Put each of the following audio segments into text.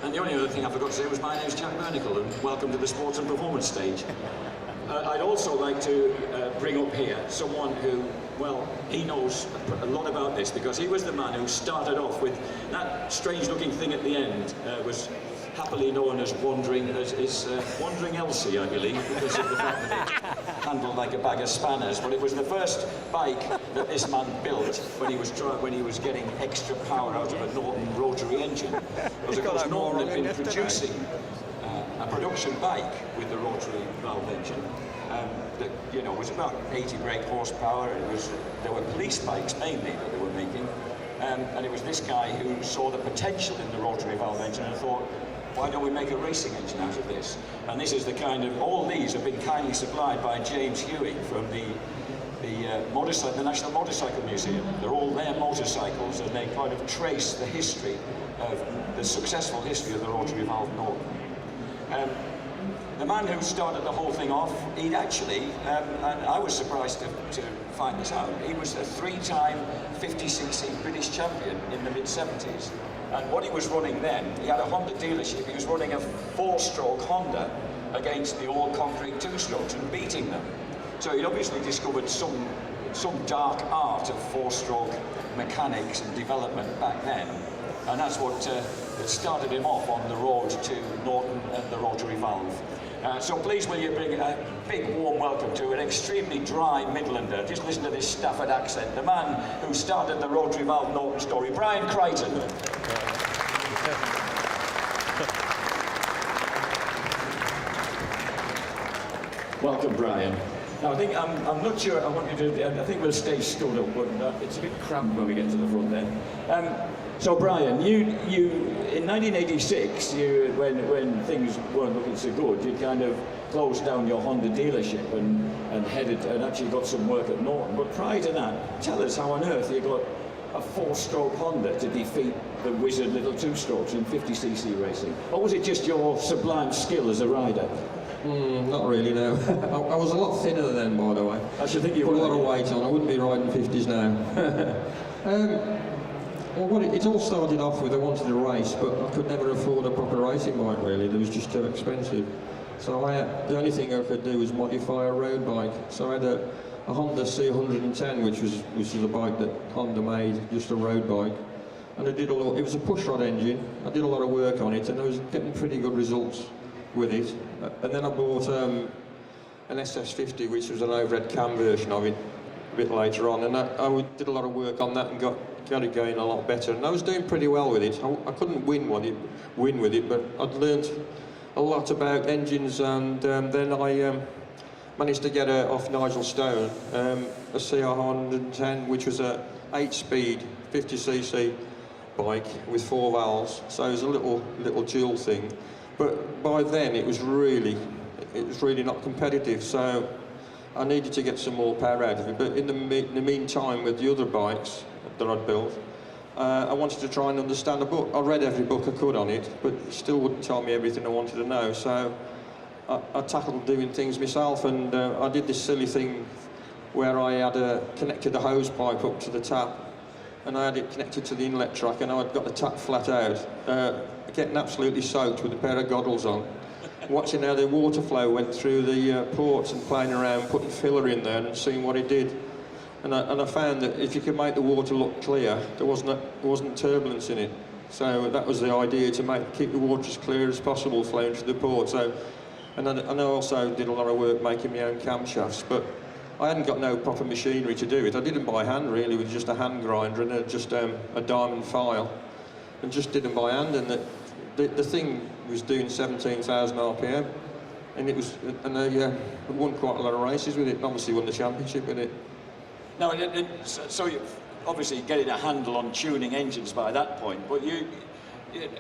And the only other thing I forgot to say was my name's Jack Bernicle, and welcome to the Sports and Performance stage. I'd also like to bring up here someone who, well, he knows a lot about this, because he was the man who started off with that strange-looking thing at the end, was happily known as Wandering Elsie, I believe, because of the fact that it handled like a bag of spanners. But it was the first bike that this man built when he was getting extra power out of a Norton rotary engine. Because of course Norton had been producing a production bike with the rotary valve engine that, you know, was about 80 brake horsepower. There were police bikes mainly that they were making, and it was this guy who saw the potential in the rotary valve engine and thought, why don't we make a racing engine out of this? And this is the kind of, all these have been kindly supplied by James Hewing from the National Motorcycle Museum. They're all their motorcycles, and they kind of trace the history of the successful history of the rotary valve Norton. The man who started the whole thing off, he'd actually, and I was surprised to find this out, he was a 3-time 50cc British champion in the mid-70s. And what he was running then, he had a Honda dealership, he was running a 4-stroke Honda against the all-concrete 2-strokes and beating them. So he'd obviously discovered some dark art of 4-stroke mechanics and development back then. And that's what started him off on the road to Norton and the rotary valve. So please will you bring a big warm welcome to an extremely dry Midlander. Just listen to this Stafford accent. The man who started the rotary valve Norton story, Brian Crighton. Welcome, Brian. Now, I think I'm not sure. I want you to. I think we'll stay stood up, but it's a bit cramped when we get to the front then. So, Brian, you in 1986, when things weren't looking so good, you kind of closed down your Honda dealership and headed and actually got some work at Norton. But prior to that, tell us how on earth you got a 4-stroke Honda to defeat the wizard little 2-strokes in 50cc racing? Or was it just your sublime skill as a rider? Not really, no. I was a lot thinner then, by the way. I should think you put a lot of weight on. I wouldn't be riding 50s now. Well, it all started off with I wanted to race, but I could never afford a proper racing bike, really. It was just too expensive. So the only thing I could do was modify a road bike. So I had a Honda C110, which was a bike that Honda made, just a road bike. And I did it was a pushrod engine. I did a lot of work on it, and I was getting pretty good results with it. And then I bought an SS50, which was an overhead cam version of it, a bit later on. And I did a lot of work on that and got it going a lot better. And I was doing pretty well with it. I couldn't win with it, but I'd learned a lot about engines. And then I managed to get off Nigel Stone a CR110, which was a 8-speed 50cc bike with 4 valves. So it was a little dual thing. But by then it was really not competitive. So I needed to get some more power out of it. But in the meantime, with the other bikes that I'd built, I wanted to try and understand a book. I read every book I could on it, but it still wouldn't tell me everything I wanted to know. So I tackled doing things myself, and I did this silly thing where I had connected the hose pipe up to the tap, and I had it connected to the inlet track, and I'd got the tap flat out, getting absolutely soaked with a pair of goggles on, watching how the water flow went through the ports and playing around, putting filler in there and seeing what it did. And I found that if you could make the water look clear, there wasn't turbulence in it. So that was the idea, to keep the water as clear as possible flowing through the port. So, and I also did a lot of work making my own camshafts, but I hadn't got no proper machinery to do it. I did them by hand, really, with just a hand grinder and just a diamond file, and just did them by hand. And the thing was doing 17,000 RPM, and I won quite a lot of races with it, and obviously won the championship with it. Now, so you obviously getting a handle on tuning engines by that point, but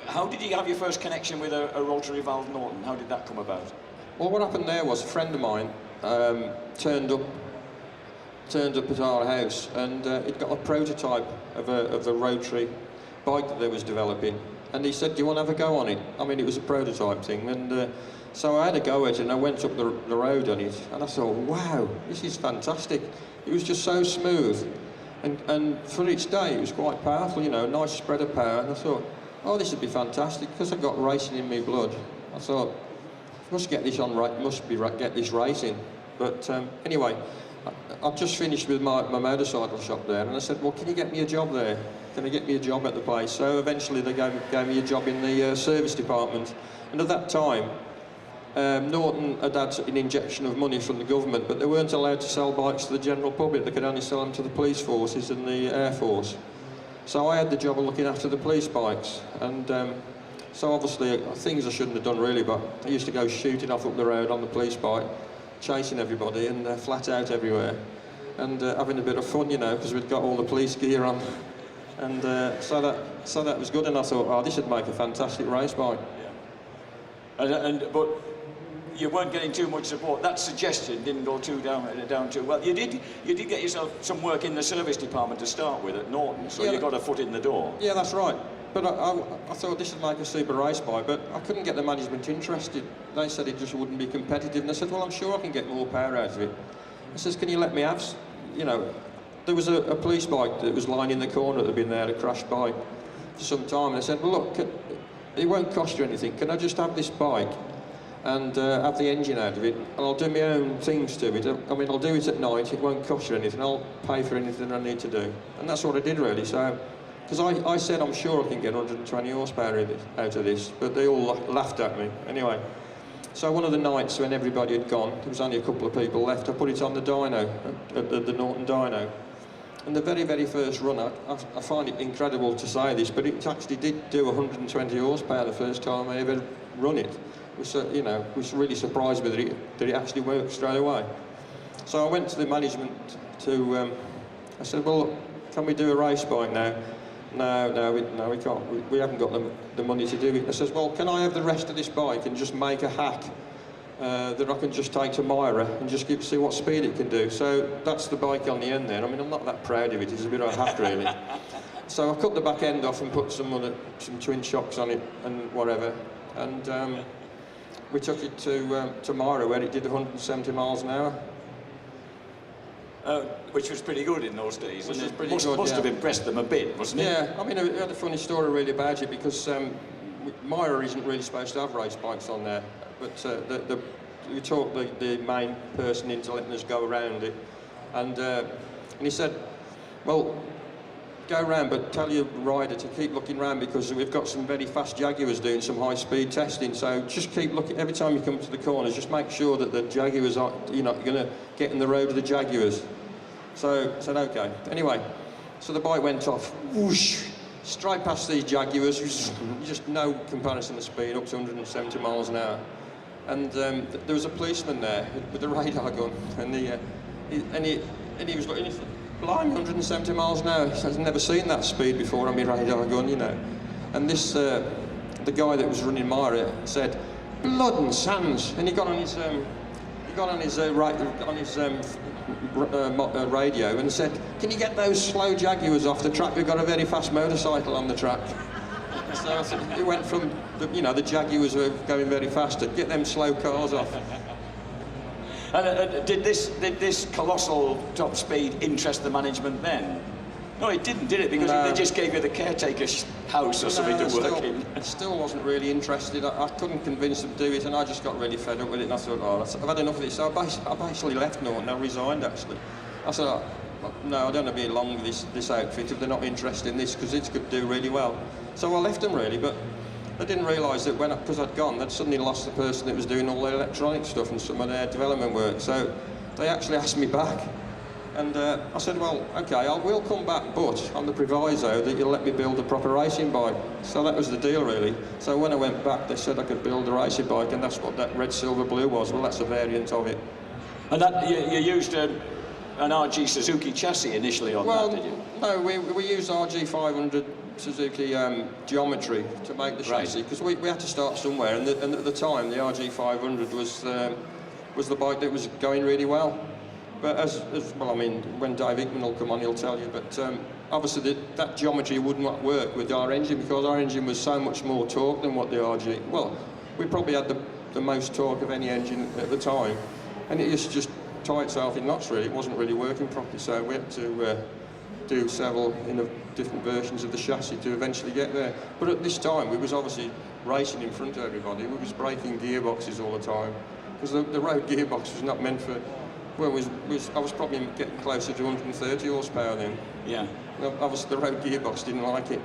how did you have your first connection with a rotary valve Norton? How did that come about? Well, what happened there was a friend of mine turned up at our house, and he'd got a prototype of a rotary bike that they was developing, and he said, "Do you want to have a go on it?" I mean, it was a prototype thing, and so I had a go at it, and I went up the road on it, and I thought, wow, this is fantastic. It was just so smooth, and for its day, it was quite powerful, you know, a nice spread of power, and I thought, oh, this would be fantastic, because I got racing in my blood. I thought, must get this on, get this racing. But anyway, I've just finished with my motorcycle shop there, and I said, well, can you get me a job there? Can I get me a job at the place? So eventually they gave me a job in the service department. And at that time, Norton had had an injection of money from the government, but they weren't allowed to sell bikes to the general public. They could only sell them to the police forces and the Air Force. So I had the job of looking after the police bikes. And so obviously, things I shouldn't have done really, but I used to go shooting off up the road on the police bike, chasing everybody and flat out everywhere. And having a bit of fun, you know, because we'd got all the police gear on. And so that was good, and I thought, oh, this would make a fantastic race bike. Yeah. But you weren't getting too much support. That suggestion didn't go down too well. You did get yourself some work in the service department to start with at Norton, so you got a foot in the door. Yeah, that's right. But I thought this would make a super race bike, but I couldn't get the management interested. They said it just wouldn't be competitive, and I said, well, I'm sure I can get more power out of it. I says, can you let me have, you know, there was a police bike that was lying in the corner that had been there, a crashed bike, for some time, and I said, well, look, it won't cost you anything. Can I just have this bike and have the engine out of it, and I'll do my own things to it. I mean, I'll do it at night, it won't cost you anything, I'll pay for anything I need to do. And that's what I did, really. So, because I said I'm sure I can get 120 horsepower out of this, but they all laughed at me. Anyway, so one of the nights when everybody had gone, there was only a couple of people left, I put it on the dyno, at the Norton dyno. And the very, very first run, I find it incredible to say this, but it actually did do 120 horsepower the first time I ever run it. Which, you know, was really surprised me that it actually worked straight away. So I went to the management I said, well, can we do a race bike now? No, we can't. We haven't got the money to do it. I says, well, can I have the rest of this bike and just make a hack that I can just take to Myra and just see what speed it can do? So that's the bike on the end there. I mean, I'm not that proud of it. It's a bit of a hack, really. So I cut the back end off and put some twin shocks on it and whatever. And we took it to Myra, where it did 170 miles an hour. Which was pretty good in those days. Which was pretty must good, have impressed them a bit, wasn't it? Yeah, I mean, I had a funny story really about it, because Myra isn't really supposed to have race bikes on there, but we talked the main person into letting us go around it, and he said, well, go round, but tell your rider to keep looking round, because we've got some very fast Jaguars doing some high-speed testing, so just keep looking. Every time you come to the corners, just make sure that the Jaguars are, you're not going to get in the road of the Jaguars. So I said, okay. Anyway, so the bike went off, whoosh, straight past these Jaguars, just no comparison of speed, up to 170 miles an hour. And there was a policeman there with a radar gun, and he was looking, blimey, 170 miles an hour. I've never seen that speed before on my radar gun, you know. And this, the guy that was running Myra said, blood and sands, and he got on his radio and said, can you get those slow Jaguars off the track? We've got a very fast motorcycle on the track. So I said, it went from, the Jaguars were going very fast, to get them slow cars off. And did this colossal top speed interest the management then? No, it didn't, did it? Because they just gave you the caretaker's house or something to work in. I still wasn't really interested. I couldn't convince them to do it, and I just got really fed up with it. And I thought, oh, I've had enough of this. So I basically left Norton. I resigned, actually. I said, oh, no, I don't want to be along with this outfit if they're not interested in this, because it could do really well. So I left them, really, but I didn't realise that because I'd gone, they'd suddenly lost the person that was doing all their electronic stuff and some of their development work. So they actually asked me back. And I said, well, okay, I will come back, but on the proviso that you'll let me build a proper racing bike. So that was the deal, really. So when I went back, they said I could build a racing bike, and that's what that red, silver, blue was. Well, that's a variant of it. And that you used an RG Suzuki chassis initially on that, did you? No, we used RG 500 Suzuki geometry to make the chassis, because we had to start somewhere, and at the time, the RG 500 was the bike that was going really well. But well, I mean, when Dave Hickman will come on, he'll tell you, but obviously that geometry would not work with our engine, because our engine was so much more torque than what the RG... Well, we probably had the most torque of any engine at the time, and it used to just tie itself in knots, really. It wasn't really working properly, so we had to do several different versions of the chassis to eventually get there. But at this time, we was obviously racing in front of everybody. We was breaking gearboxes all the time because the road gearbox was not meant for. Well, I was probably getting closer to 130 horsepower then. Yeah. Obviously, the road gearbox didn't like it.